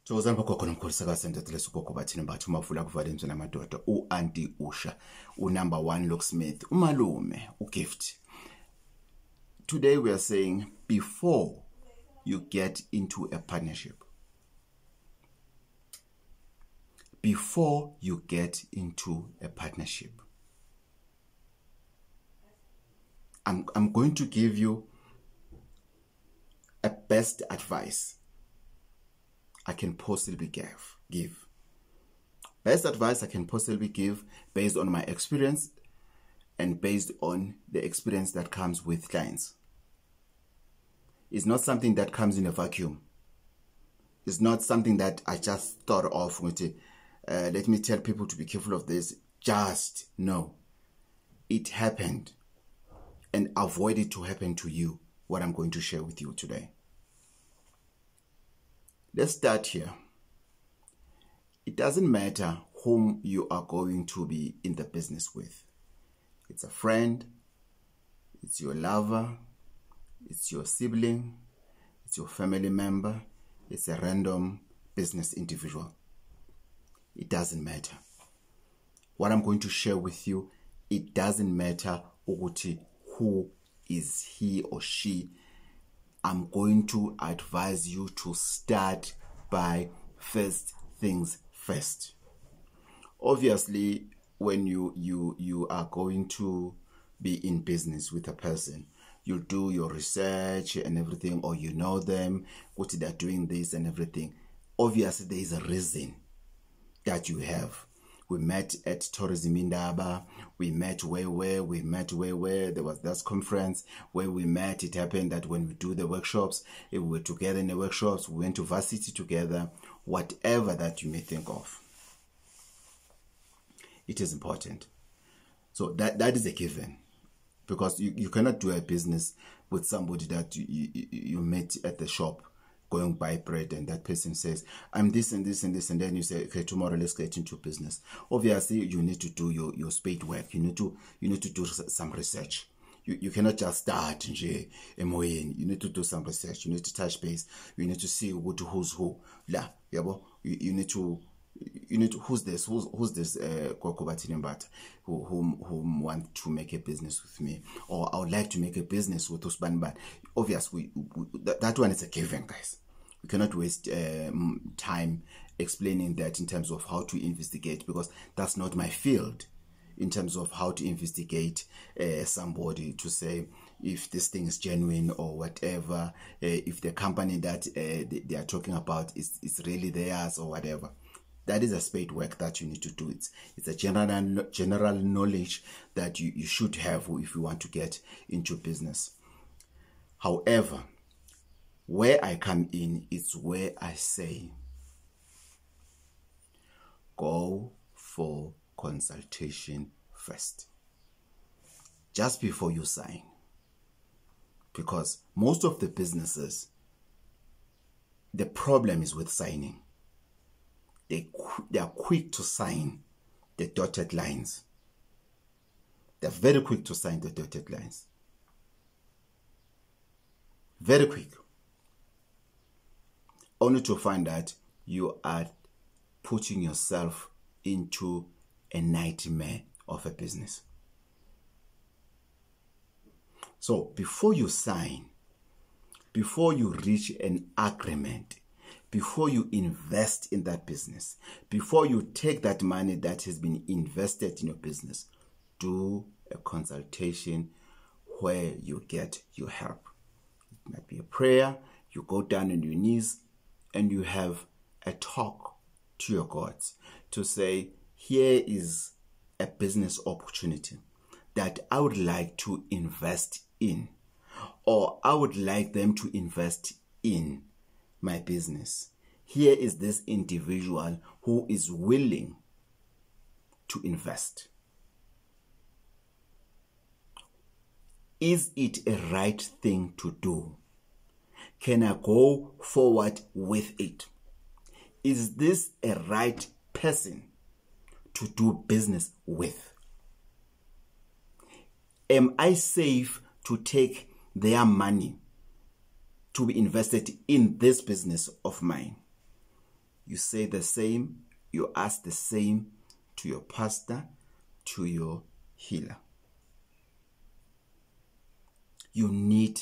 Thokozani bogogo nomkholisakazi sentethe ugogo bathini bathi umavula kuvala emzweni amadoda u-Auntie Usha number 1 locksmith umalume uGift. Today we are saying before you get into a partnership, I'm going to give you a best advice I can possibly give. Best advice I can possibly give based on my experience and based on the experience that comes with clients. It's not something that comes in a vacuum. It's not something that I just thought of with it. Let me tell people to be careful of this. Just no. It happened, and avoid it to happen to you, what I'm going to share with you today. Let's start here. It doesn't matter whom you are going to be in the business with. It's a friend, it's your lover, it's your sibling, it's your family member, it's a random business individual. It doesn't matter. What I'm going to share with you, it doesn't matter who is he or she. I'm going to advise you to start by first things first. Obviously, when you are going to be in business with a person, you do your research and everything, or you know them, what they're doing this and everything. Obviously, there is a reason that you have. We met at Tourism Indaba. We met where there was this conference where we met. It happened that when we do the workshops, if we were together in the workshops, we went to varsity together, whatever that you may think of. It is important. So that is a given, because you cannot do a business with somebody that you met at the shop going buy bread, and that person says, I'm this and this and this, and then you say, okay, tomorrow let's get into business. Obviously, you need to do your spade work. You need to do some research. You cannot just start you need to do some research. You need to touch base. You need to see who's who. You need to who's this whom want to make a business with me, or I would like to make a business with Usbanban. Obviously, that one is a given, guys. We cannot waste time explaining that in terms of how to investigate, because that's not my field, in terms of how to investigate somebody to say if this thing is genuine or whatever, if the company that they are talking about is really theirs or whatever. That is a spade work that you need to do. It's a general knowledge that you should have if you want to get into business. However, where I come in is where I say, go for consultation first, just before you sign. Because most of the businesses, the problem is with signing. They are quick to sign the dotted lines. They're very quick to sign the dotted lines. Very quick. Only to find that you are putting yourself into a nightmare of a business. So before you sign, before you reach an agreement, before you invest in that business, before you take that money that has been invested in your business, do a consultation where you get your help. It might be a prayer. You go down on your knees and you have a talk to your gods to say, here is a business opportunity that I would like to invest in, or I would like them to invest in my business. Here is this individual who is willing to invest. Is it a right thing to do? Can I go forward with it? Is this a right person to do business with? Am I safe to take their money to be invested in this business of mine? You say the same, you ask the same to your pastor, to your healer. You need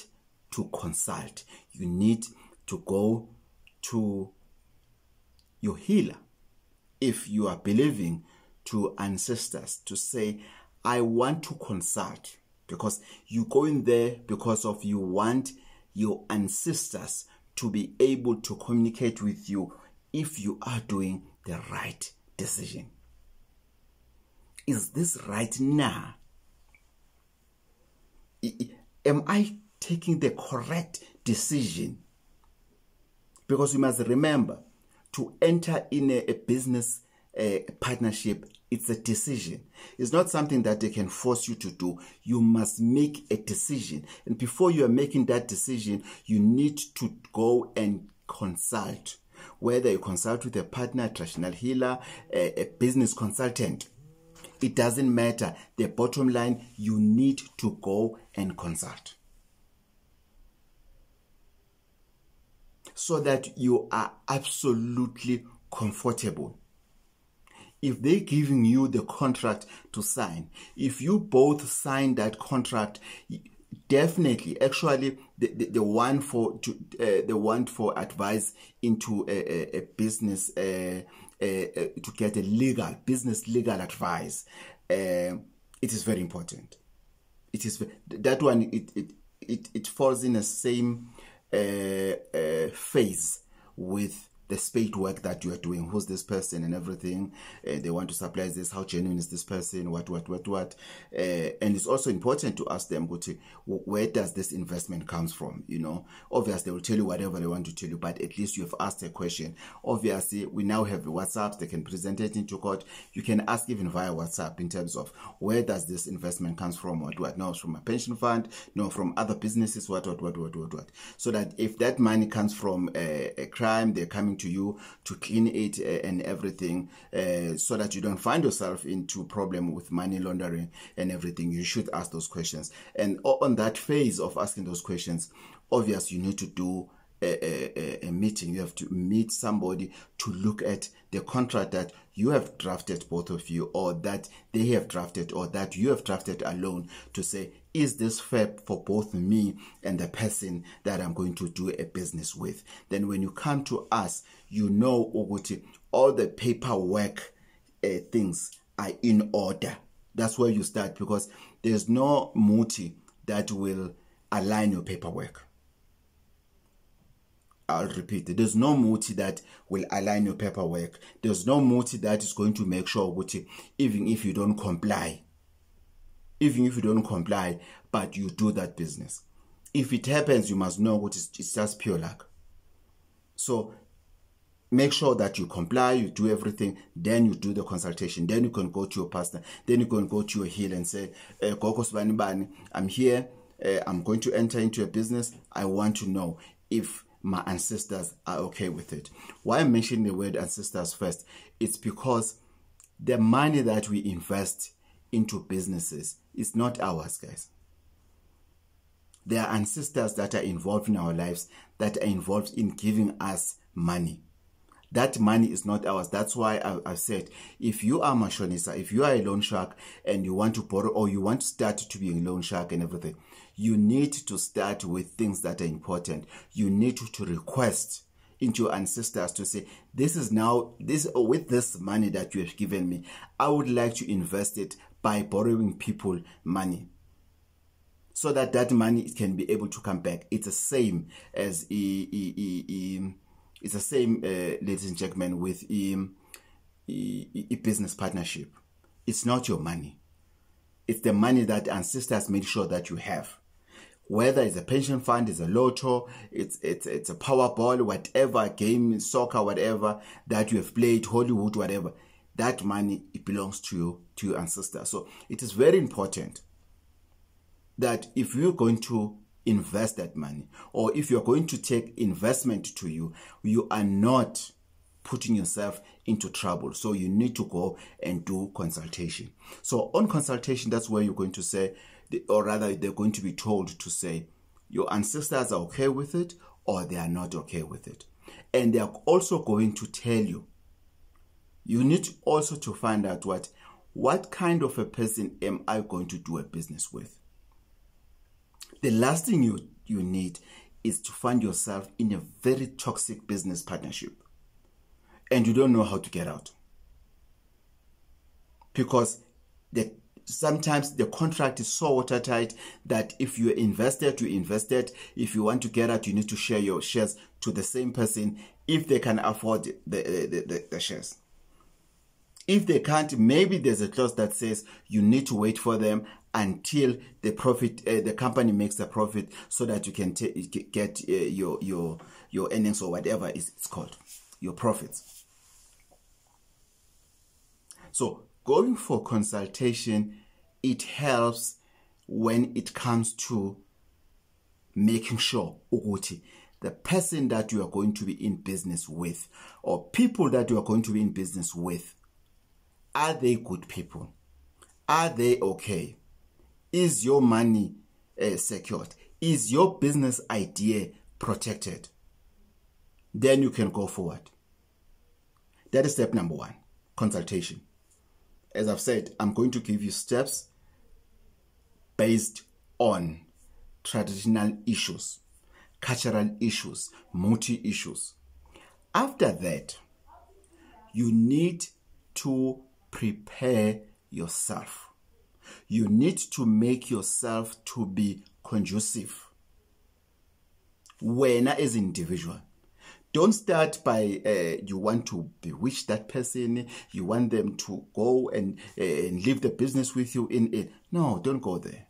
to consult. You need to go to your healer if you are believing to ancestors to say, I want to consult, because you go in there because of you want your ancestors to be able to communicate with you if you are doing the right decision. Is this right now? Am I taking the correct decision? Because you must remember, to enter in a business partnership, it's a decision. It's not something that they can force you to do. You must make a decision. And before you are making that decision, you need to go and consult. Whether you consult with a partner, a traditional healer, a business consultant, it doesn't matter. The bottom line, you need to go and consult, so that you are absolutely comfortable. If they're giving you the contract to sign, if you both sign that contract, definitely, actually, the one for advice into a business, to get a business legal advice, it is very important. It is that one. It falls in the same phase with the spade work that you are doing. Who's this person and everything? They want to supply this. How genuine is this person? What? And it's also important to ask them, where does this investment comes from? You know, obviously they will tell you whatever they want to tell you, but at least you have asked a question. Obviously, we now have WhatsApp. They can present it into court. You can ask even via WhatsApp in terms of where does this investment comes from? What? No, it's from a pension fund. No, from other businesses. What? So that if that money comes from a crime, they're coming to you to clean it and everything, so that you don't find yourself into problem with money laundering and everything. You should ask those questions. And on that phase of asking those questions, obviously you need to do a meeting. You have to meet somebody to look at the contract that you have drafted, both of you, or that they have drafted, or that you have drafted alone, to say, is this fair for both me and the person that I'm going to do a business with? Then when you come to us, you know all the paperwork things are in order. That's where you start, because there's no muti that will align your paperwork. I'll repeat it. There's no muti that will align your paperwork. There's no muti that is going to make sure even if you don't comply, but you do that business. If it happens, you must know it's just pure luck. So make sure that you comply, you do everything, then you do the consultation. Then you can go to your pastor, then you can go to your healer and say, I'm here, I'm going to enter into a business. I want to know if my ancestors are okay with it. Why I'm mentioning the word ancestors first, it's because the money that we invest into businesses is not ours, guys. There are ancestors that are involved in our lives, that are involved in giving us money. That money is not ours. That's why I said, if you are Mashonisa, if you are a loan shark and you want to borrow, or you want to start to be a loan shark and everything, you need to start with things that are important. You need to request into your ancestors to say, with this money that you have given me, I would like to invest it by borrowing people money, so that money can be able to come back. It's the same as it's the same, ladies and gentlemen, with a business partnership. It's not your money. It's the money that ancestors made sure that you have. Whether it's a pension fund, it's a lotto, it's a Powerball, whatever game, soccer, whatever that you have played, Hollywood, whatever, that money, it belongs to your ancestors. So it is very important that if you're going to invest that money, or if you're going to take investment to you, you are not putting yourself into trouble. So you need to go and do consultation. So on consultation, that's where you're going to say, or rather they're going to be told to say, your ancestors are okay with it, or they are not okay with it. And they are also going to tell you. You need also to find out what kind of a person am I going to do a business with. The last thing you need is to find yourself in a very toxic business partnership and you don't know how to get out. Because sometimes the contract is so watertight that if you invested, you invested. If you want to get out, you need to share your shares to the same person if they can afford the shares. If they can't, maybe there's a clause that says you need to wait for them until the company makes a profit so that you can get your earnings or whatever it's called, your profits. So going for consultation, it helps when it comes to making sure the person that you are going to be in business with or people that you are going to be in business with, are they good people? Are they okay? Is your money secured? Is your business idea protected? Then you can go forward. That is step number 1, consultation. As I've said, I'm going to give you steps based on traditional issues, cultural issues, multi-issues. After that, you need to prepare yourself. You need to make yourself to be conducive. When as an individual, don't start by you want to bewitch that person, you want them to go and leave the business with you in it. No, don't go there.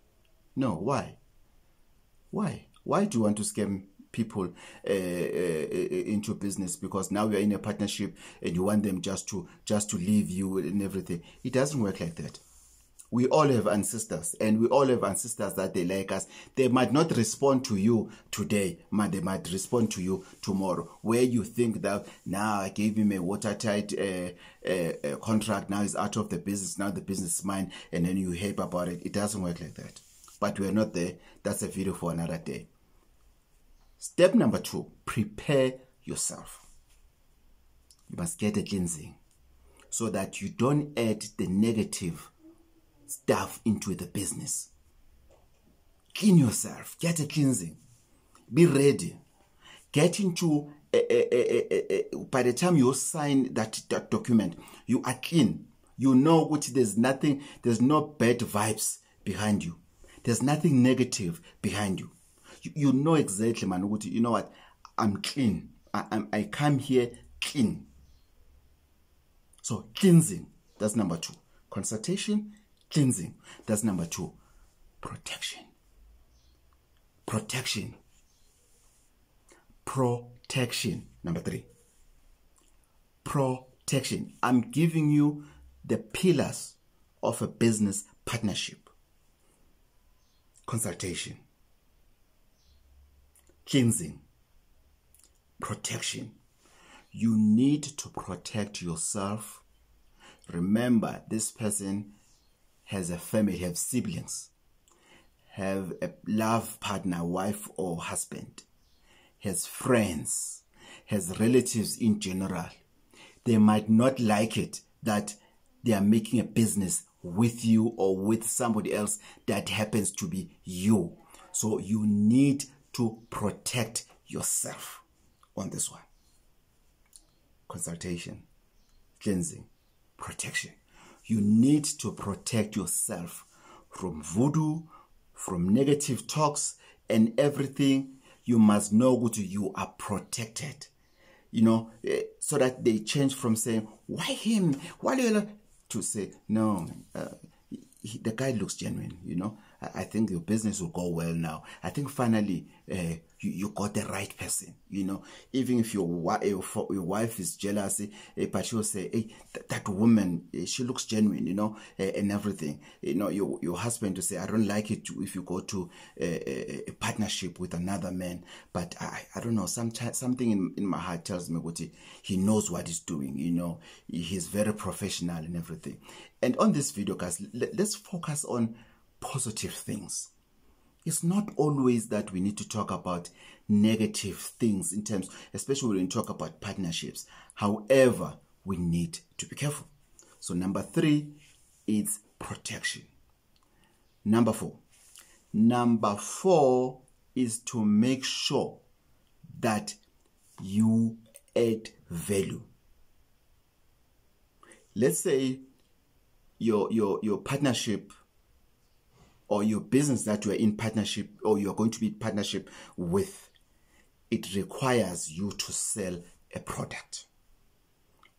No, why? Why do you want to scam people into business? Because now you're in a partnership and you want them just to leave you and everything. It doesn't work like that. We all have ancestors, and we all have ancestors that they like us. They might not respond to you today, but they might respond to you tomorrow. Where you think that, now I gave him a watertight contract, now he's out of the business, now the business is mine, and then you hype about it. It doesn't work like that. But we're not there. That's a video for another day. Step number 2, prepare yourself. You must get a cleansing so that you don't add the negative stuff into the business. Clean yourself. Get a cleansing. Be ready. Get into by the time you sign that document, you are clean. You know which there's no bad vibes behind you. There's nothing negative behind you. You know exactly, man. You know what? I'm clean. I come here clean. So cleansing. That's number 2. Consultation. Cleansing. That's number 2. Protection. Protection. Protection. Number 3. Protection. I'm giving you the pillars of a business partnership. Consultation. Cleansing. Protection. You need to protect yourself. Remember, this person has a family, have siblings, have a love partner, wife or husband, has friends, has relatives in general. They might not like it that they are making a business with you or with somebody else that happens to be you. So you need to protect yourself on this one. Consultation, cleansing, protection. You need to protect yourself from voodoo, from negative talks and everything. You must know what you are protected. You know, so that they change from saying, why him? Why do you, to say, no, the guy looks genuine, you know. I think your business will go well now. I think finally you got the right person, you know. Even if your wife is jealous, but she'll say, hey, that woman, she looks genuine, you know, and everything. You know, your husband will say, I don't like it if you go to a partnership with another man. But I don't know, something in my heart tells me what he knows what he's doing, you know. He's very professional and everything. And on this video, guys, let's focus on positive things. It's not always that we need to talk about negative things in terms, especially when we talk about partnerships. However, we need to be careful. So number 3 is protection. Number 4. Number 4 is to make sure that you add value. Let's say your partnership or your business that you are in partnership or you are going to be in partnership with, it requires you to sell a product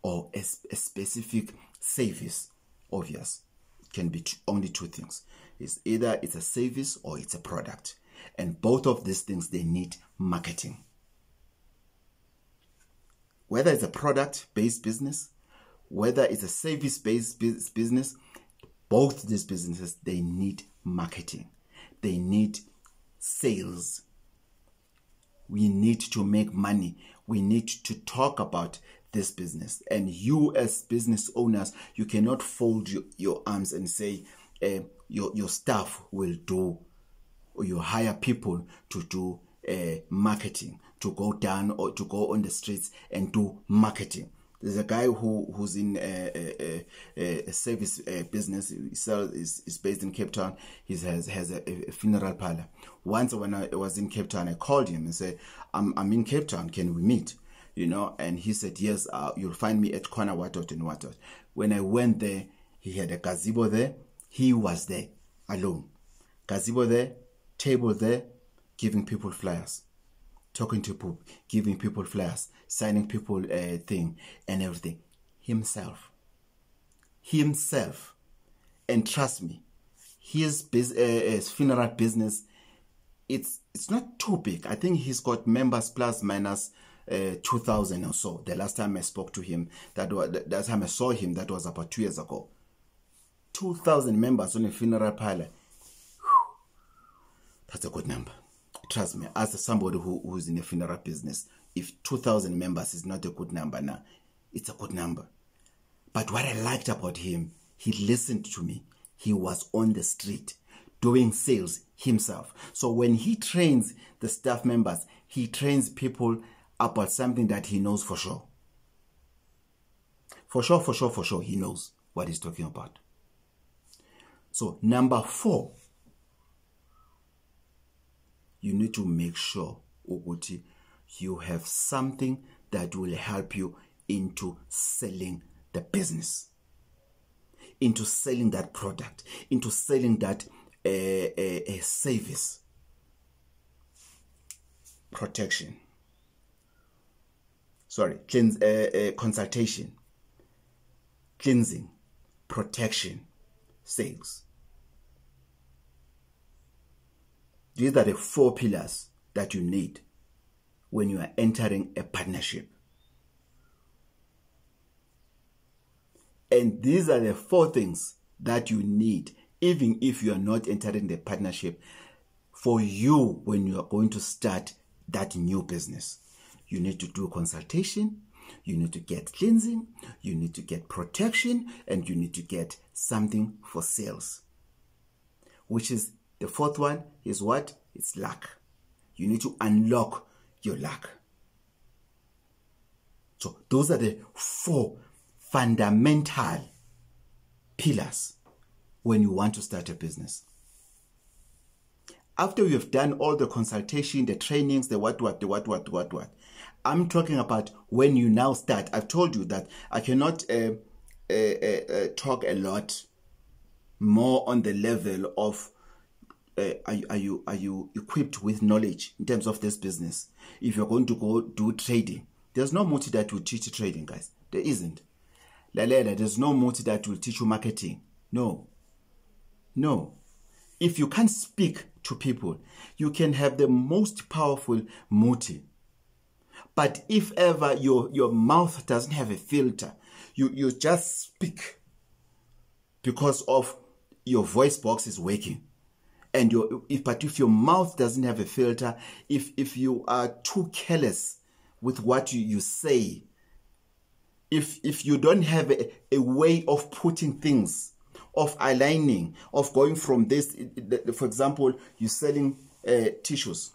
or a specific service. Obvious. It can be only 2 things. It's either it's a service or it's a product. And both of these things, they need marketing. Whether it's a product-based business, whether it's a service-based business, both these businesses, they need marketing. They need sales. We need to make money. We need to talk about this business. And you as business owners, you cannot fold your arms and say your staff will do, or you hire people to do marketing, to go down or to go on the streets and do marketing. There's a guy who's in a service business. Is based in Cape Town. He has a funeral parlor. Once when I was in Cape Town, I called him and said, I'm in Cape Town. Can we meet? You know, and he said, yes, you'll find me at corner Watot and Watot. When I went there, he had a gazebo there. He was there alone. Gazebo there, table there, giving people flyers. Talking to people, giving people flyers, signing people thing and everything. Himself. And trust me, his funeral business, it's not too big. I think he's got members plus minus 2,000 or so. The last time I spoke to him, the last time I saw him, that was about 2 years ago. 2,000 members on a funeral parlor. That's a good number. Trust me, as somebody who's in the funeral business, if 2,000 members is not a good number now, it's a good number. But what I liked about him, he listened to me. He was on the street doing sales himself. So when he trains the staff members, he trains people about something that he knows for sure. For sure, he knows what he's talking about. So number 4, you need to make sure ukuthi you have something that will help you into selling the business, into selling that product, into selling that a service. Protection. Consultation, cleansing, protection, sales. These are the 4 pillars that you need when you are entering a partnership. And these are the 4 things that you need, even if you are not entering the partnership, for you when you are going to start that new business. You need to do consultation, you need to get cleansing, you need to get protection, and you need to get something for sales. Which is the 4th one is what? It's luck. You need to unlock your luck. So those are the 4 fundamental pillars when you want to start a business. After you have done all the consultation, the trainings, the what, I'm talking about when you now start. I've told you that I cannot talk a lot more on the level of are you equipped with knowledge in terms of this business? If you're going to go do trading, there's no multi that will teach you trading, guys. There isn't. There's no multi that will teach you marketing. No. If you can't speak to people, you can have the most powerful multi. But if ever your mouth doesn't have a filter, you just speak because of your voice box is working. And if your mouth doesn't have a filter, if you are too careless with what you say, if you don't have a way of putting things of aligning, of going from this. For example, you're selling tissues.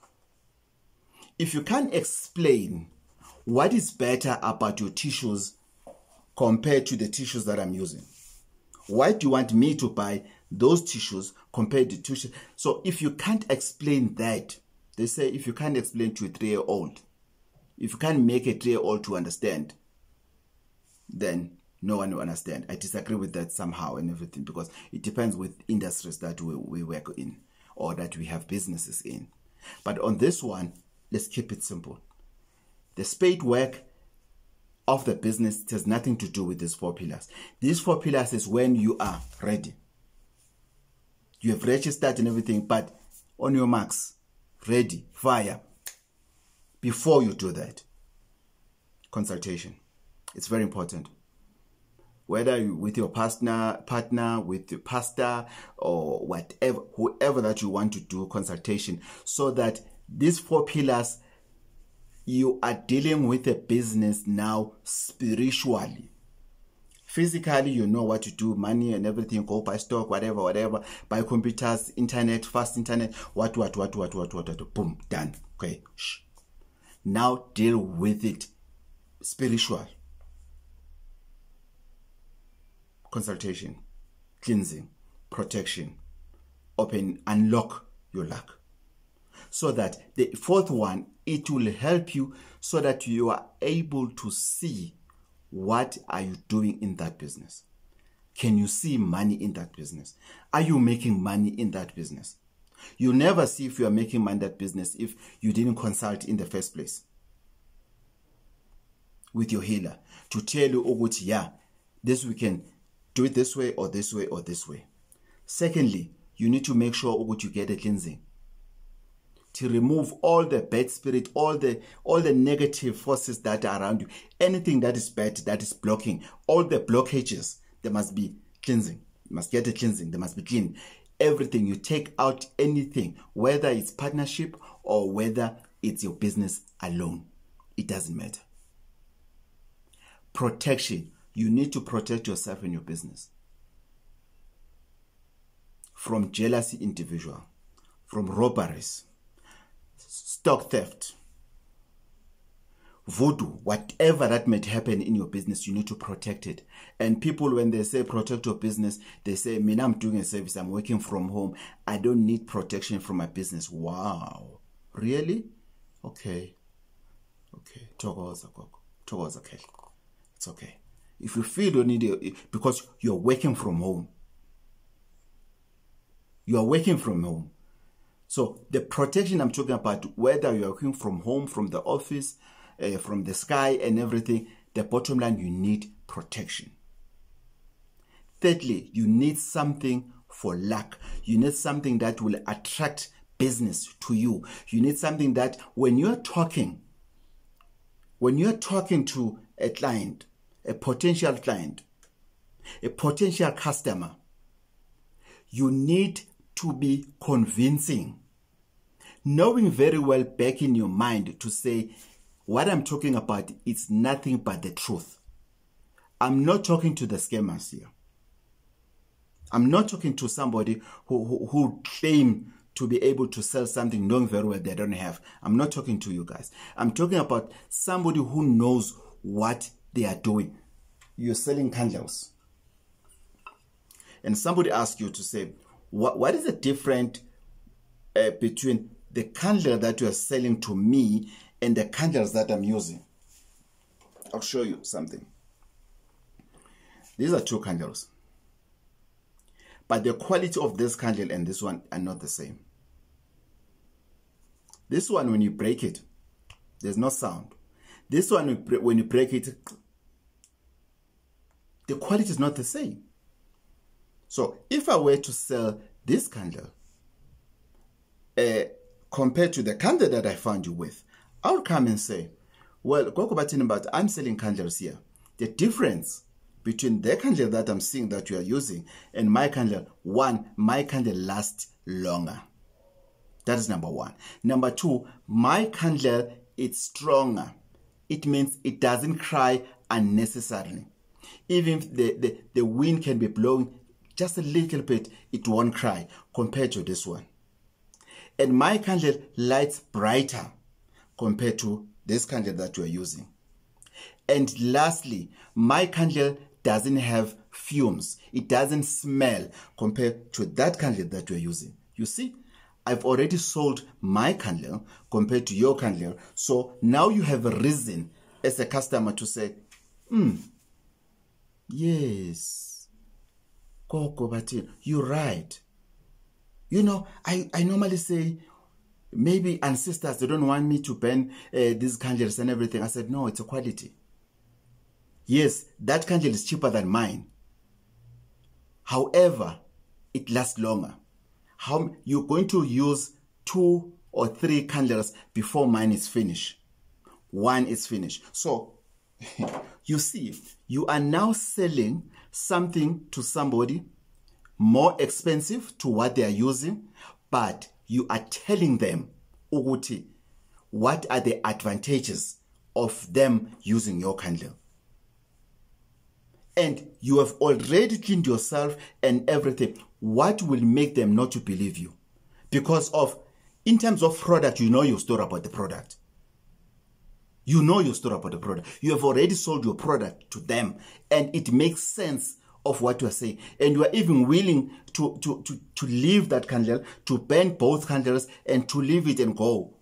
If you can't explain what is better about your tissues compared to the tissues that I'm using, why do you want me to buy those tissues compared to tissues? So if you can't explain that, they say if you can't explain to a 3-year-old, if you can't make a 3-year-old to understand, then no one will understand. I disagree with that somehow and everything, because it depends with industries that we work in or that we have businesses in. But on this one, let's keep it simple. The spade work of the business has nothing to do with these 4 pillars. These 4 pillars is when you are ready. You have registered and everything, but on your marks, ready, fire. Before you do that, consultation. It's very important. Whether you with your partner, with your pastor, or whatever, whoever that you want to do consultation, so that these 4 pillars, you are dealing with a business now spiritually. Physically, you know what to do, money and everything, go buy stock, whatever, buy computers, internet, fast internet, what, boom, done. Okay, shh. Now deal with it spiritual. Consultation, cleansing, protection, open, unlock your luck. So that the 4th one, it will help you so that you are able to see what are you doing in that business. Can you see money in that business? Are you making money in that business? You'll never see if you are making money in that business if you didn't consult in the first place with your healer to tell you, oh, yeah, this we can do it this way or this way or this way. Secondly, you need to make sure you get a cleansing to remove all the bad spirit, all the negative forces that are around you. Anything that is bad, that is blocking, all the blockages, there must be cleansing. You must get a cleansing. They must be clean. Everything, you take out anything, whether it's partnership or whether it's your business alone. It doesn't matter. Protection. You need to protect yourself and your business from jealousy individual, from robberies, stock theft, voodoo, whatever that might happen in your business, you need to protect it. And people, when they say protect your business, they say, "Mina, I'm doing a service, I'm working from home, I don't need protection from my business." Wow, really? Okay. Okay. It's okay. If you feel you need it, because you're working from home. You are working from home. So the protection I'm talking about, whether you're working from home, from the office, from the sky and everything, the bottom line, you need protection. Thirdly, you need something for luck. You need something that will attract business to you. You need something that when you're talking to a client, a potential client, a potential customer, you need to be convincing, knowing very well back in your mind to say, what I'm talking about is nothing but the truth. I'm not talking to the scammers here. I'm not talking to somebody who claim to be able to sell something knowing very well they don't have. I'm not talking to you guys. I'm talking about somebody who knows what they are doing. You're selling candles. And somebody asks you to say, what is the difference between the candle that you are selling to me and the candles that I'm using? I'll show you something. These are two candles. But the quality of this candle and this one are not the same. This one, when you break it, there's no sound. This one, when you break it, the quality is not the same. So if I were to sell this candle compared to the candle that I found you with, I would come and say, well, I'm selling candles here. The difference between the candle that I'm seeing that you are using and my candle, one, my candle lasts longer. That is number one. Number two, my candle is stronger. It means it doesn't cry unnecessarily. Even if the wind can be blowing, just a little bit, it won't cry compared to this one. And my candle lights brighter compared to this candle that you are using. And lastly, my candle doesn't have fumes. It doesn't smell compared to that candle that you are using. You see, I've already sold my candle compared to your candle. So now you have a reason as a customer to say, yes, Koko Batin, you're right. You know, I normally say, maybe ancestors, they don't want me to burn these candles and everything. I said, no, it's a quality. Yes, that candle is cheaper than mine. However, it lasts longer. You're going to use 2 or 3 candles before mine is finished. One is finished. So, you see, you are now selling something to somebody more expensive to what they are using, but you are telling them, Uguti, what are the advantages of them using your candle. And you have already cleaned yourself and everything. What will make them not to believe you? Because of, in terms of product, you know your story about the product. You know your story about the product. You have already sold your product to them, and it makes sense of what you are saying. And you are even willing to leave that candle, to burn both candles, and to leave it and go.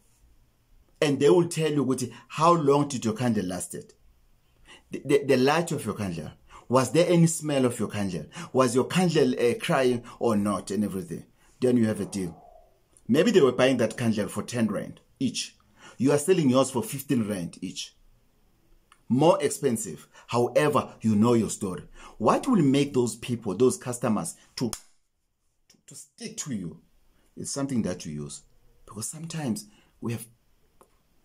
And they will tell you, how long did your candle lasted? The light of your candle. Was there any smell of your candle? Was your candle crying or not and everything? Then you have a deal. Maybe they were buying that candle for 10 rand each. You are selling yours for 15 rand each. More expensive. However, you know your story. What will make those people, those customers, to stick to you is something that you use. Because sometimes we have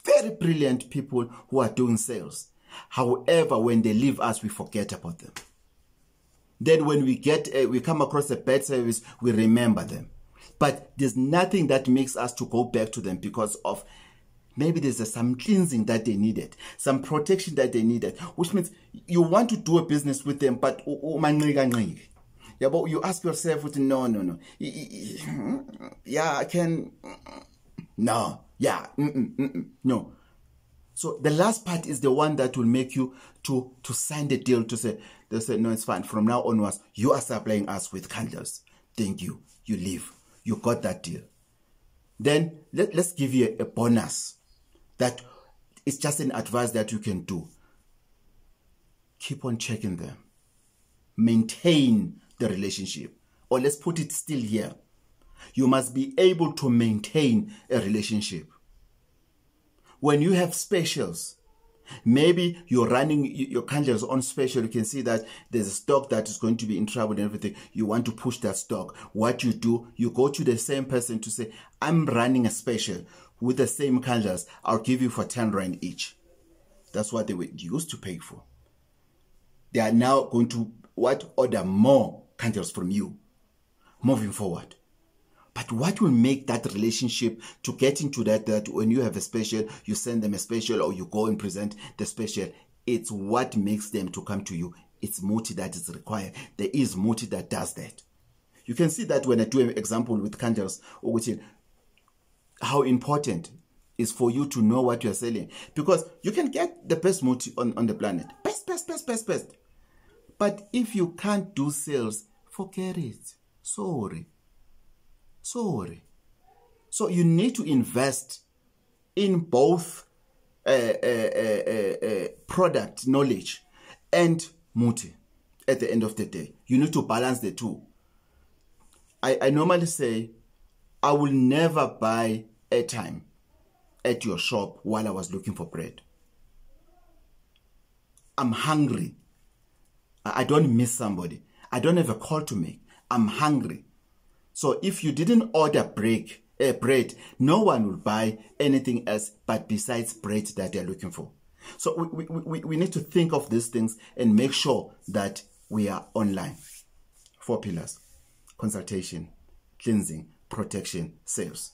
very brilliant people who are doing sales. However, when they leave us, we forget about them. Then when we come across a bad service, we remember them. But there's nothing that makes us to go back to them because of maybe there's some cleansing that they needed, some protection that they needed, which means you want to do a business with them, but yeah, but you ask yourself, no. Yeah, I can. No, yeah, no. So the last part is the one that will make you to sign the deal, to say, they'll say, no, it's fine. From now onwards, you are supplying us with candles. Thank you. You leave. You got that deal. Then let's give you a bonus. That is just an advice that you can do. Keep on checking them. Maintain the relationship. Or let's put it still here. You must be able to maintain a relationship. When you have specials, maybe you're running your candles on special, you can see that there's a stock that is going to be in trouble and everything. You want to push that stock. What you do, you go to the same person to say, I'm running a special with the same candles. I'll give you for 10 rand each. That's what they were used to pay for. They are now going to order more candles from you moving forward. But what will make that relationship to get into that when you have a special, you send them a special or you go and present the special, it's what makes them to come to you. It's Muti that is required. There is Muti that does that. You can see that when I do an example with candles, how important is for you to know what you're selling. Because you can get the best Muti on the planet. Best. But if you can't do sales, forget it. Sorry. So you need to invest in both product knowledge and Muti at the end of the day. You need to balance the two. I normally say, I will never buy airtime at your shop while I was looking for bread. I'm hungry. I don't miss somebody. I don't have a call to make. I'm hungry. So if you didn't order bread, no one will buy anything else but besides bread that they're looking for. So we need to think of these things and make sure that we are online. 4 pillars: consultation, cleansing, protection, sales.